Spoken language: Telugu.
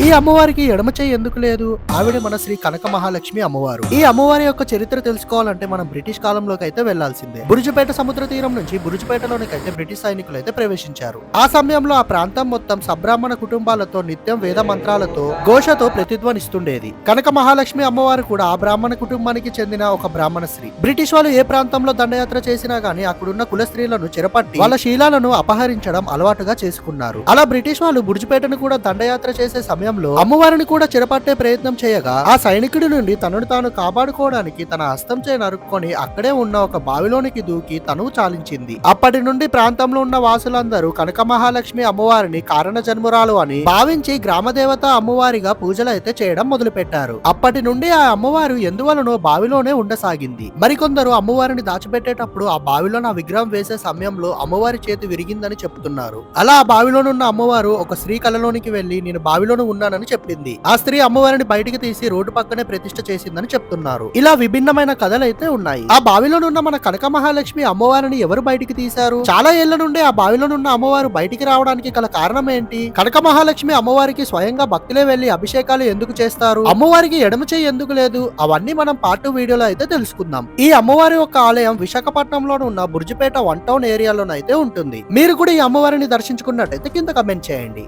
ఈ అమ్మవారికి ఎడమ చేయి ఎందుకు లేదు? ఆవిడ మన శ్రీ కనక మహాలక్ష్మి అమ్మవారు. ఈ అమ్మవారి యొక్క చరిత్ర తెలుసుకోవాలంటే మనం బ్రిటిష్ కాలంలోకి అయితే వెళ్లాల్సిందే. బురుజుపేట సముద్ర తీరం నుంచి బురుజుపేటలోనికైతే బ్రిటిష్ సైనికులు అయితే ప్రవేశించారు. ఆ సమయంలో ఆ ప్రాంతం మొత్తం సబ్రాహ్మణ కుటుంబాలతో నిత్యం వేద మంత్రాలతో ఘోషతో ప్రతిధ్వనిస్తుండేది. కనక మహాలక్ష్మి అమ్మవారు కూడా ఆ బ్రాహ్మణ కుటుంబానికి చెందిన ఒక బ్రాహ్మణ స్త్రీ. బ్రిటిష్ వాళ్ళు ఏ ప్రాంతంలో దండయాత్ర చేసినా గానీ అక్కడున్న కుల స్త్రీలను చెరపట్టి వాళ్ళ శీలాలను అపహరించడం అలవాటుగా చేసుకున్నారు. అలా బ్రిటిష్ వాళ్ళు బురుజుపేటను కూడా దండయాత్ర చేసే సమయంలో అమ్మవారిని కూడా చెరపట్టే ప్రయత్నం చేయగా ఆ సైనికుడి నుండి తనను తాను కాపాడుకోవడానికి తన హస్తం చే నరుక్కొని అక్కడే ఉన్న ఒక బావిలోనికి దూకి తను చాలించింది. అప్పటి నుండి ప్రాంతంలో ఉన్న వాసులందరూ కనక మహాలక్ష్మి అమ్మవారిని కారణ జన్మురాలు అని భావించి గ్రామదేవత అమ్మవారిగా పూజలు అయితే చేయడం మొదలు పెట్టారు. అప్పటి నుండి ఆ అమ్మవారు ఎందువలనో బావిలోనే ఉండసాగింది. మరికొందరు అమ్మవారిని దాచిపెట్టేటప్పుడు ఆ బావిలో నా విగ్రహం వేసే సమయంలో అమ్మవారి చేతి విరిగిందని చెప్తున్నారు. అలా ఆ బావిలోనున్న అమ్మవారు ఒక స్త్రీ కలలోనికి వెళ్లి నేను బావిలోను ఉన్నానని చెప్పింది. ఆ స్త్రీ అమ్మవారిని బయటికి తీసి రోడ్డు పక్కనే ప్రతిష్ఠ చేసిందని చెప్తున్నారు. ఇలా విభిన్నమైన కథలైతే ఉన్నాయి. ఆ బావిలోనున్న మన కనక మహాలక్ష్మి అమ్మవారిని ఎవరు బయటికి తీశారు? చాలా ఏళ్ల నుండి ఆ బావిలోనున్న అమ్మవారు బయటికి రావడానికి గల కారణం ఏంటి? కనక మహాలక్ష్మి అమ్మవారికి స్వయంగా భక్తులే వెళ్లి అభిషేకాలు ఎందుకు చేస్తారు? అమ్మవారికి ఎడమ చేయి ఎందుకు లేదు? అవన్నీ మనం పార్ట్ 2 వీడియోలో అయితే తెలుసుకుందాం. ఈ అమ్మవారి యొక్క ఆలయం విశాఖపట్నంలో ఉన్న బుర్జిపేట 1 టౌన్ ఏరియాలోనైతే ఉంటుంది. మీరు కూడా ఈ అమ్మవారిని దర్శించుకున్నట్టయితే కింద కమెంట్ చేయండి.